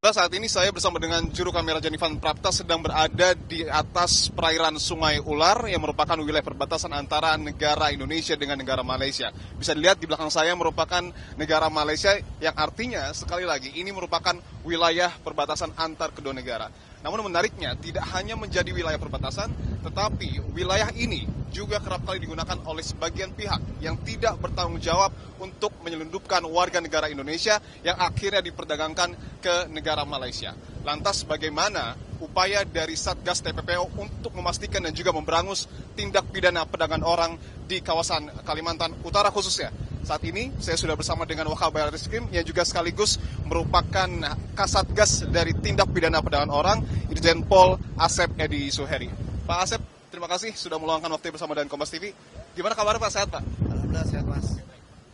Pak, saat ini saya bersama dengan juru kamera Janivan Prapta sedang berada di atas perairan Sungai Ular yang merupakan wilayah perbatasan antara negara Indonesia dengan negara Malaysia. Bisa dilihat di belakang saya merupakan negara Malaysia yang artinya sekali lagi ini merupakan wilayah perbatasan antar kedua negara. Namun menariknya tidak hanya menjadi wilayah perbatasan, tetapi wilayah ini juga kerap kali digunakan oleh sebagian pihak yang tidak bertanggung jawab untuk menyelundupkan warga negara Indonesia yang akhirnya diperdagangkan ke negara Malaysia. Lantas bagaimana upaya dari Satgas TPPO untuk memastikan dan juga memberangus tindak pidana perdagangan orang di kawasan Kalimantan Utara khususnya? Saat ini saya sudah bersama dengan Wakabare Reskrim yang juga sekaligus merupakan Kasatgas dari tindak pidana perdagangan orang, Irjen Pol Asep Edi Suheri. Pak Asep, terima kasih sudah meluangkan waktu bersama dengan Kompas TV. Gimana kabar Pak? Sehat Pak? Alhamdulillah sehat Mas.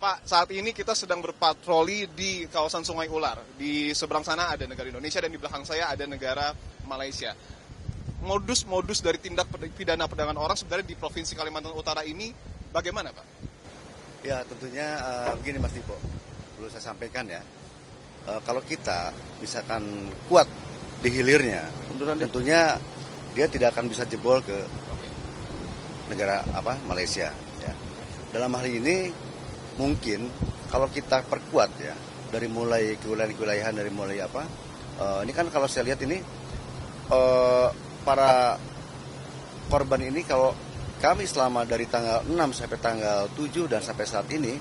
Pak, saat ini kita sedang berpatroli di kawasan Sungai Ular. Di seberang sana ada negara Indonesia dan di belakang saya ada negara Malaysia. Modus-modus dari tindak pidana perdagangan orang sebenarnya di Provinsi Kalimantan Utara ini bagaimana Pak? Ya tentunya begini Mas Dipo, perlu saya sampaikan ya, kalau kita misalkan kuat di hilirnya, tentunya dia tidak akan bisa jebol ke negara Malaysia. Ya. Dalam hal ini mungkin kalau kita perkuat ya dari mulai kewilayahan dari mulai ini kan kalau saya lihat ini para korban ini kalau kami selama dari tanggal 6 sampai tanggal 7 dan sampai saat ini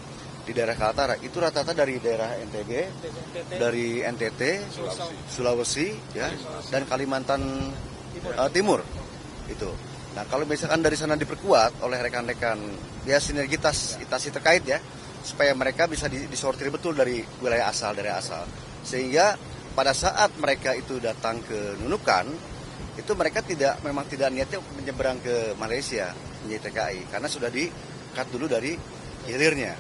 di daerah Kaltara itu rata-rata dari daerah NTB, dari NTT, Sulawesi ya dan Kalimantan Timur itu. Nah kalau misalkan dari sana diperkuat oleh rekan-rekan ya sinergitas instansi terkait ya supaya mereka bisa disortir betul dari wilayah asal, sehingga pada saat mereka itu datang ke Nunukan itu mereka memang tidak niatnya menyeberang ke Malaysia menjadi TKI karena sudah di-cut dulu dari hilirnya.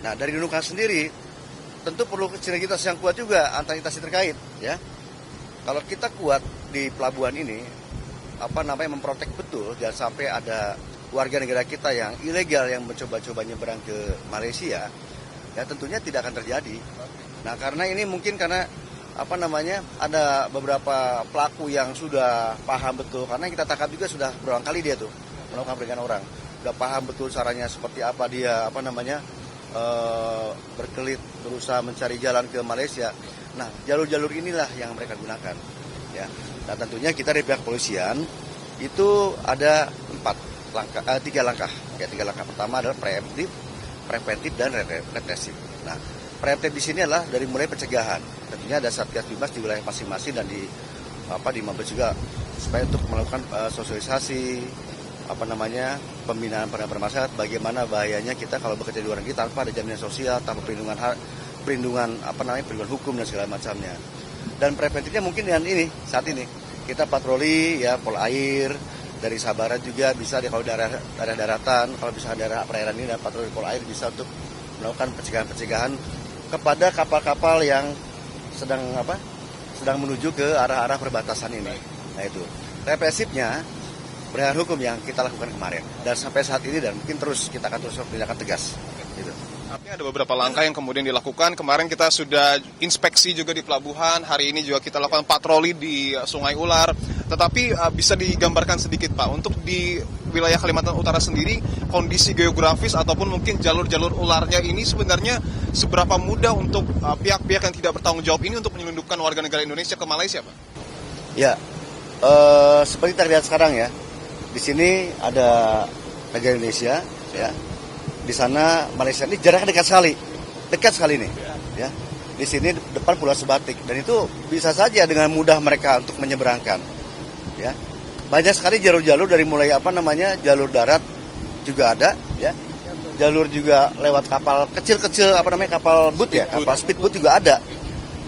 Nah dari Nunukan sendiri tentu perlu sinergitas yang kuat juga antar instansi terkait ya. Kalau kita kuat di pelabuhan ini memprotek betul jangan sampai ada warga negara kita yang ilegal yang mencoba-coba nyeberang ke Malaysia, ya tentunya tidak akan terjadi. Nah karena ini mungkin karena ada beberapa pelaku yang sudah paham betul, karena kita tangkap juga sudah berulang kali dia tuh melakukan perdagangan orang, sudah paham betul caranya seperti apa dia berkelit berusaha mencari jalan ke Malaysia. Nah jalur-jalur inilah yang mereka gunakan, ya. Nah tentunya kita dari pihak polisian itu ada tiga langkah. Pertama adalah preventif dan represif. Nah, preventif di sini adalah dari mulai pencegahan. Tentunya ada Satgas Bimas di wilayah masing-masing dan di Mabes juga supaya untuk melakukan sosialisasi pembinaan pada masyarakat bagaimana bahayanya kita kalau bekerja di luar negeri tanpa ada jaminan sosial, tanpa perlindungan hukum dan segala macamnya. Dan preventifnya mungkin dengan saat ini kita patroli ya Polair dari Sabara juga bisa kalau daerah daratan, kalau bisa daerah perairan ini dan patroli Polair bisa untuk melakukan pencegahan kepada kapal-kapal yang sedang menuju ke arah-arah perbatasan ini. Nah itu represifnya penegakan hukum yang kita lakukan kemarin dan sampai saat ini dan mungkin kita akan terus tindakan tegas. Gitu. Artinya ada beberapa langkah yang kemudian dilakukan. Kemarin kita sudah inspeksi juga di pelabuhan, hari ini juga kita lakukan patroli di Sungai Ular. Tetapi bisa digambarkan sedikit Pak, untuk di wilayah Kalimantan Utara sendiri, kondisi geografis ataupun mungkin jalur-jalur ularnya ini sebenarnya seberapa mudah untuk pihak-pihak yang tidak bertanggung jawab ini untuk menyelundupkan warga negara Indonesia ke Malaysia Pak? Ya, seperti terlihat sekarang ya, di sini ada negara Indonesia ya. Di sana Malaysia ini jaraknya dekat sekali nih, ya. Di sini depan Pulau Sebatik dan itu bisa saja dengan mudah mereka untuk menyeberangkan, ya. Banyak sekali jalur-jalur dari mulai jalur darat juga ada, ya. Jalur juga lewat kapal kecil-kecil kapal boot ya, kapal speedboat juga ada.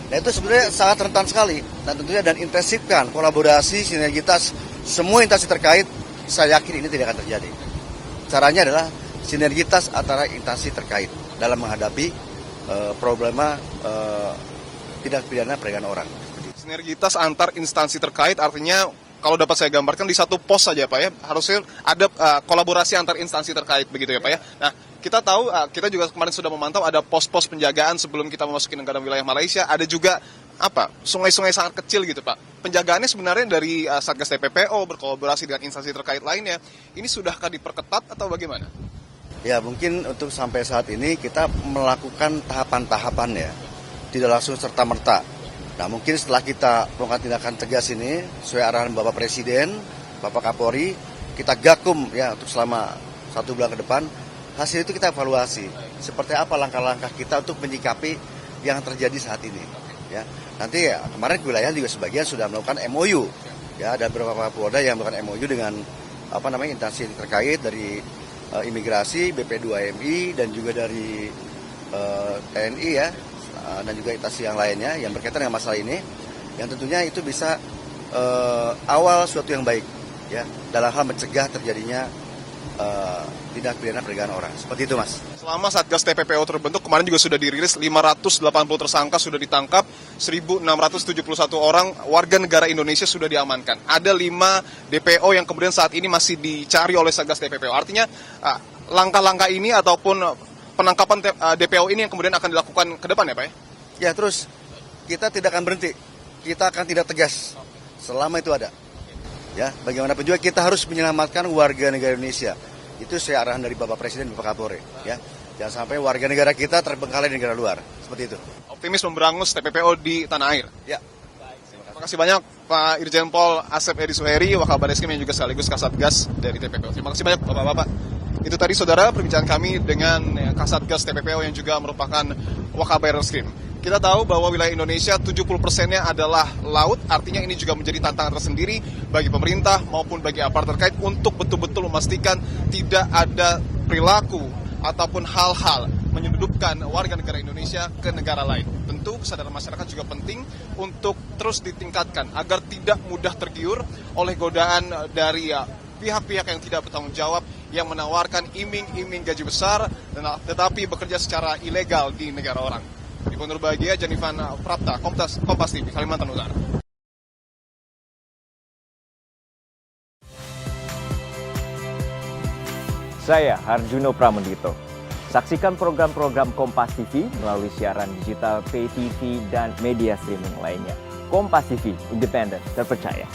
Nah itu sebenarnya sangat rentan sekali. Dan tentunya intensifkan kolaborasi sinergitas semua instansi terkait. Saya yakin ini tidak akan terjadi. Caranya adalah sinergitas antara instansi terkait dalam menghadapi problema tindak pidana perdagangan orang. Sinergitas antar instansi terkait artinya kalau dapat saya gambarkan di satu pos saja Pak ya, harusnya ada kolaborasi antar instansi terkait begitu ya Pak ya. Nah kita tahu, kita juga kemarin sudah memantau ada pos-pos penjagaan sebelum kita memasuki negara wilayah Malaysia, ada juga apa sungai-sungai sangat kecil gitu Pak. Penjagaannya sebenarnya dari Satgas TPPO berkolaborasi dengan instansi terkait lainnya, ini sudahkah diperketat atau bagaimana? Ya mungkin untuk sampai saat ini kita melakukan tahapan-tahapan ya, tidak langsung serta-merta. Nah mungkin setelah kita melakukan tindakan tegas ini, sesuai arahan Bapak Presiden, Bapak Kapolri, kita gakum ya untuk selama 1 bulan ke depan, hasil itu kita evaluasi. Seperti apa langkah-langkah kita untuk menyikapi yang terjadi saat ini. Ya, nanti ya kemarin wilayah juga sebagian sudah melakukan MOU. Ya, ada beberapa Polda yang melakukan MOU dengan instansi terkait dari imigrasi, BP2MI dan juga dari TNI ya, dan juga instansi yang lainnya yang berkaitan dengan masalah ini, yang tentunya itu bisa awal suatu yang baik ya dalam hal mencegah terjadinya tindak pidana perdagangan orang. Seperti itu Mas. Selama Satgas TPPO terbentuk, kemarin juga sudah dirilis 580 tersangka sudah ditangkap, 1.671 orang warga negara Indonesia sudah diamankan. Ada 5 DPO yang kemudian saat ini masih dicari oleh Satgas TPPO. Artinya langkah-langkah ini ataupun penangkapan DPO ini yang kemudian akan dilakukan ke depan ya Pak ya? Ya terus kita tidak akan berhenti, kita akan tidak tegas selama itu ada. Ya, bagaimanapun juga kita harus menyelamatkan warga negara Indonesia. Itu saya arahan dari Bapak Presiden, Bapak Kapolri. Ya, jangan sampai warga negara kita terbengkalai di negara luar. Seperti itu. Optimis memberangus TPPO di tanah air. Ya. Terima kasih banyak Pak Irjen Pol Asep Edi Suheri, Wakabadeskrim yang juga sekaligus Kasatgas dari TPPO. Terima kasih banyak Bapak-Bapak. Itu tadi saudara perbincangan kami dengan Kasatgas TPPO yang juga merupakan Wakabadeskrim. Kita tahu bahwa wilayah Indonesia 70%-nya adalah laut, artinya ini juga menjadi tantangan tersendiri bagi pemerintah maupun bagi aparat terkait untuk betul-betul memastikan tidak ada perilaku ataupun hal-hal menyelundupkan warga negara Indonesia ke negara lain. Tentu kesadaran masyarakat juga penting untuk terus ditingkatkan agar tidak mudah tergiur oleh godaan dari pihak-pihak yang tidak bertanggung jawab yang menawarkan iming-iming gaji besar tetapi bekerja secara ilegal di negara orang. Di Pondok Bahagia, Janifan Prapta, Kompas TV, Kalimantan Utara. Saya Harjuno Pramendito. Saksikan program-program Kompas TV melalui siaran digital, pay TV, dan media streaming lainnya. Kompas TV, independen, terpercaya.